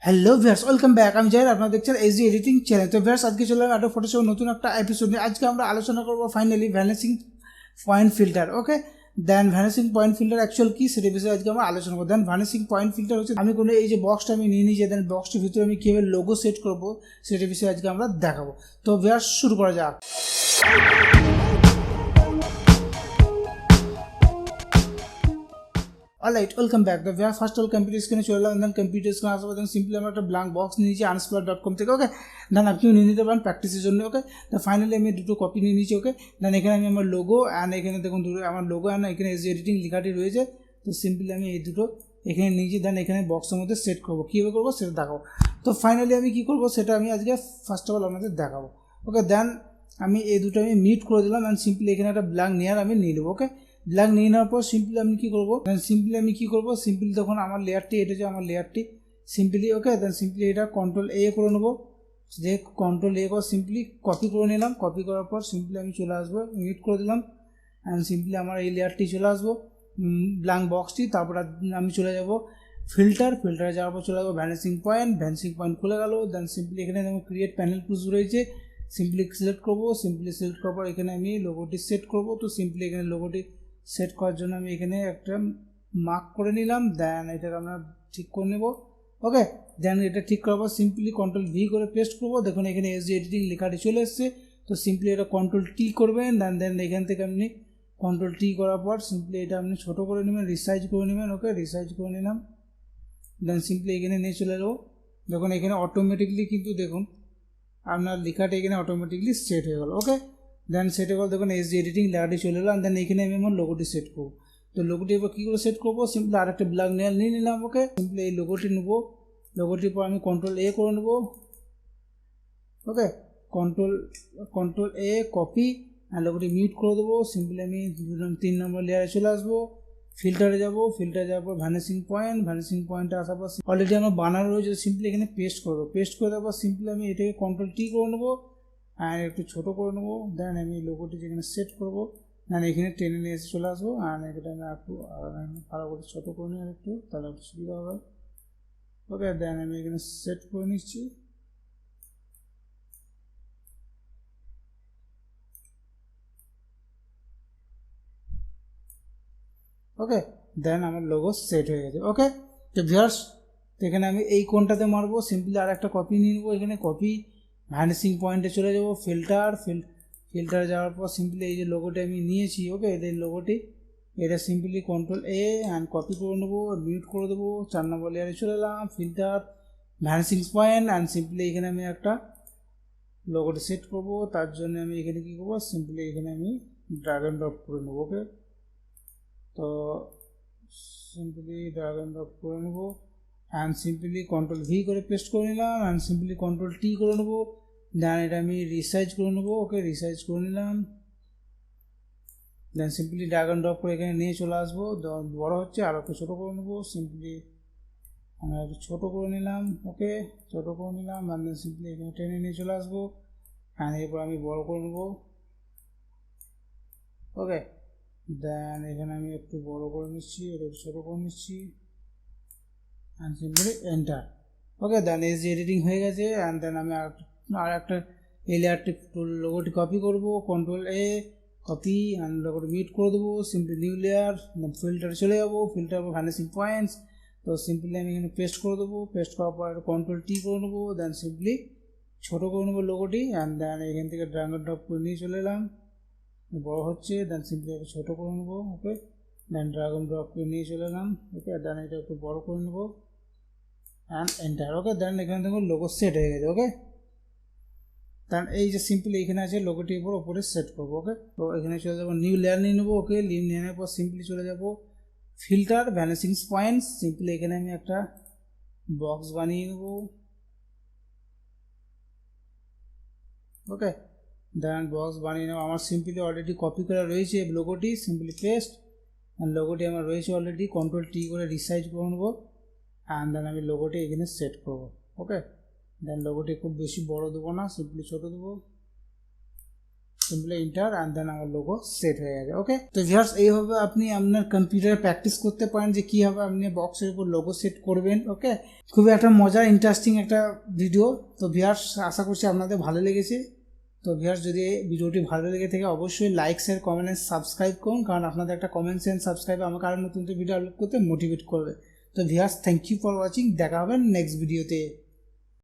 Hello viewers, welcome back. আমি জাহির, আপনারা দেখছেন এইচডি এডিটিং চ্যানেল। তো ভিউয়ার্স, আজকে চলে এলাম ফটোশপ নতুন একটা এপিসোড নিয়ে। আজকে আমরা আলোচনা করবো ফাইনালি ভ্যানিশিং পয়েন্ট ফিল্টার। ওকে, দেন ভ্যানিশিং পয়েন্ট ফিল্টার অ্যাকচুয়াল কি সেটা বিষয়ে আজকে আমরা আলোচনা করবো। দেন ভ্যানিশিং পয়েন্ট ফিল্টার হচ্ছে আমি কোনো এই যে বক্সটা আমি নিয়ে নিয়েছি, দেন বক্সটির ভিতরে আমি কীভাবে লোগো সেট করবো সেটা বিষয়ে আজকে আমরা দেখাবো। তো ভিউয়ার্স, শুরু করা যাক। Alright, welcome back. তো ভিউয়ার, ফার্স্ট অল কম্পিউটার স্ক্রিনে চলে এলাম। দেন কম্পিউটার স্ক্রিনে আসার পর দেন সিম্পলি আমরা একটা ব্ল্যাঙ্ক বক্স নিয়ে নিয়েছি unsplash.com থেকে। ওকে, দেন আপনিও নিয়ে নিতে পারেন প্র্যাকটিসের জন্য। ওকে, দেন ফাইনালি আমি দুটো কপি নিয়ে নিয়েছি। ওকে, দেন এখানে আমি আমার লোগো অ্যান্ড এখানে দেখুন দুটো আমার লোগো অ্যান্ড এখানে এসডি এডিটিং লেখাটি রয়েছে। তো সিম্পলি আমি এই দুটো এখানে নিয়েছি। দেন এখানে বক্সের মধ্যে সেট করবো, কীভাবে করবো সেটা দেখাবো। তো ফাইনালি আমি কী করবো সেটা আমি আজকে ফার্স্ট অফ অল আপনাদের দেখাবো। ওকে, দেন আমি এই দুটো আমি মিট করে দিলাম অ্যান্ড সিম্পলি এখানে একটা ব্ল্যাঙ্ক নেয়ার আমি নিয়ে নেবো। ওকে, ব্ল্যাঙ্ক নিয়ে নেওয়ার পর সিম্পলি আমি কী করবো, সিম্পলি তখন আমার লেয়ারটি, এটা হচ্ছে আমার লেয়ারটি সিম্পলি। ওকে, দেন সিম্পলি এটা কন্ট্রোল এ করে নেবো। যে কন্ট্রোল এ করে সিম্পলি কপি করে নিলাম। কপি করার পর সিম্পলি আমি চলে আসবো, মিট করে দিলাম অ্যান্ড সিম্পলি আমার এই লেয়ারটি চলে আসবো ব্ল্যাঙ্ক বক্সটি। তারপর আমি চলে যাব ফিল্টারে যাওয়ার পর চলে যাবো ভ্যানিশিং পয়েন্ট খুলে গেল। দেন সিম্পলি এখানে যেমন ক্রিয়েট প্যানেল টুলস রয়েছে, সিম্পলি সিলেক্ট করবো। সিলেক্ট করার পর এখানে আমি লোগোটি সেট করবো। তো সিম্পলি এখানে লোগোটি সেট করার জন্য আমি এখানে একটা মার্ক করে নিলাম। দেন এটাকে আমরা ঠিক করে নেব। ওকে, দেন এটা ঠিক করার পর সিম্পলি কন্ট্রোল ভি করে পেস্ট করবো। দেখুন এখানে এসডি এডিটিং লেখাটি চলে এসছে। তো সিম্পলি এটা কন্ট্রোল টি করবেন। দেন এখান থেকে আপনি কন্ট্রোল টি করার পর সিম্পলি এটা আপনি ছোটো করে নেবেন, রিসাইজ করে নেবেন। ওকে, রিসাইজ করে নিলাম। দেন সিম্পলি এখানে নিয়ে চলে যাবো। দেখুন এখানে অটোমেটিকলি কিন্তু দেখুন আপনার লেখাটা এখানে অটোমেটিকলি সেট হয়ে গেল। ওকে, দেন সেট হয়ে গেল। দেখুন এসডি এডিটিং লেখাটি চলে এলাম। দেন এখানে আমি আমার লোগোটি সেট করবো। তো লোগোটি এবার কী করে সেট করবো, সিম্পলি আরেকটা ব্ল্যাঙ্ক নেয়ার নিয়ে নিলাম। ওকে, সিম্পলি এই লোগোটি নেবো। লোগোটির পর আমি কন্ট্রোল এ করে নেবো। ওকে, control A copy R লোগোটি mute করে দেবো। সিম্পলি আমি 3 নম্বর লেয়ারে চলে আসবো, ফিল্টারে যাওয়ার পর ভ্যানিশিং পয়েন্টে আসার পর অলরেডি আমার বানানো রয়েছে। সিম্পলি এখানে পেস্ট করে দেওয়ার পর সিম্পলি আমি এটাকে কন্ট্রোল টি করে নেবো আর একটু ছোটো করে নেবো। দেন আমি লোগোটি যেখানে সেট করবো, দেন এখানে টেনে নিয়ে এসে চলে আসবো আর এটা আমি একটু ভালো করে ছোটো করে নিই আর একটু, তাহলে একটু সুবিধা হবে। ওকে, দেন আমি এখানে সেট করে নিচ্ছি। ওকে, দেন আমার লোগো সেট হয়ে গেছে। ওকে, তো ভিউয়ার্স, তো এখানে আমি এই কোণটাতে মারবো। সিম্পলি আর একটা কপি নিয়ে নেবো। এখানে কপি ভ্যানিশিং পয়েন্টে চলে যাবো, ফিল্টারে যাওয়ার পর সিম্পলি এই যে লোগোটি আমি নিয়েছি। ওকে, এই লোগোটি এটা simply control A and copy করে নেবো, মিউট করে দেবো। 4 নম্বর লেয়ারে চলে এলাম, filter vanishing point and simply এখানে আমি একটা লোগোটি সেট করবো। তার জন্য আমি এখানে কী করবো, সিম্পলি এখানে আমি ড্র্যাগ অ্যান্ড ড্রপ করে নেবো। ওকে, তো সিম্পলি ড্র্যাগ অ্যান্ড ড্রপ করে নেবো অ্যান্ড সিম্পলি কন্ট্রোল ভি করে পেস্ট করে নিলাম অ্যান্ড সিম্পলি কন্ট্রোল টি করে নেবো। দেন এটা আমি রিসাইজ করে নেবো। ওকে, রিসাইজ করে নিলাম। Then simply drag and drop করে এখানে নিয়ে চলে আসবো। বড়ো হচ্ছে, আরও একটু ছোটো করে নেবো। সিম্পলি আমি একটু ছোটো করে নিলাম। ওকে, ছোটো করে নিলাম অ্যান্ড দেন সিম্পলি এখানে টেনে নিয়ে চলে আসবো অ্যান্ড এরপর আমি বড়ো করে নেবো। ওকে, দেন এখানে আমি একটু বড়ো করে নিচ্ছি, একটু ছোটো করে নিচ্ছি and simply enter. Okay, then SD editing হয়ে গেছে অ্যান্ড দেন আমি আর একটা এই লেয়ারটি লোগোটি কপি করবো, কন্ট্রোল এ কপি অ্যান্ড লোগোটি মিউট করে দেবো। সিম্পলি নিউ লেয়ার, ফিল্টারে চলে যাবো, ফিল্টার ভ্যানিশিং পয়েন্টস। তো সিম্পলি আমি এখানে পেস্ট করে দেবো। পেস্ট করার পর কন্ট্রোল টি করে নেবো। দেন সিম্পলি ছোটো করে নেবো লোগোটি অ্যান্ড দেন এখান থেকে ড্র্যাগ অ্যান্ড ড্রপ করে নিয়ে চলে এলাম। বড়ো হচ্ছে, দেন সিম্পলি একটু ছোটো করে নেবো। ওকে, দেন ড্র্যাগ অ্যান্ড ড্রপ করে নিয়ে চলে এলাম। ওকে, দেন এটা একটু বড়ো করে নেবো অ্যান্ড এন্টার। ওকে, দেন এখানে দেখুন লোগো সেট হয়ে গেছে। ওকে, দেন এই যে সিম্পলি এখানে আছে লোগোটির উপরে সেট করবো। ওকে, তো এখানে চলে যাবো, নিউ লেয়ার নিয়ে নেবো। ওকে, নিউ নিয়ে নেওয়ার পর সিম্পলি চলে যাবো ফিল্টার ভ্যানিশিং পয়েন্টস। সিম্পলি এখানে আমি একটা বক্স বানিয়ে নেবো। ওকে, দেন বক্স বানিয়ে নেবো। আমার সিম্পলি অলরেডি কপি করা রয়েছে লোগোটি, সিম্পলি পেস্ট অ্যান্ড লোগোটি আমার রয়েছে অলরেডি। কন্ট্রোল টি করে রিসাইজ করে নেবো অ্যান্ড দেন আমি লোগোটি এখানে সেট করবো। ওকে, দেন লোগোটি খুব বেশি বড় দেবো না, সিম্পলি ছোটো দেবো। সিম্পলি ইন্টার অ্যান্ড দেন আমার লোগো সেট হয়ে গেছে। ওকে, তো ভিউয়ার্স এইভাবে আপনি আপনার কম্পিউটারে প্র্যাকটিস করতে পারেন যে কীভাবে আপনি বক্সের উপর লোগো সেট করবেন। ওকে, খুবই একটা মজার ইন্টারেস্টিং একটা ভিডিও। তো ভিউয়ার্স আশা করছি আপনাদের ভালো লেগেছে। তো ভিউয়ার্স যদি ভিডিওটি ভালো লেগে থাকে অবশ্যই like share comment and subscribe করুন, কারণ আপনাদের একটা কমেন্টস এন্ড সাবস্ক্রাইব আমাকে আরও নতুন ভিডিও আপলোড করতে মোটিভেট করবে। তো viewers thank you for watching, দেখা হবে নেক্সট ভিডিওতে।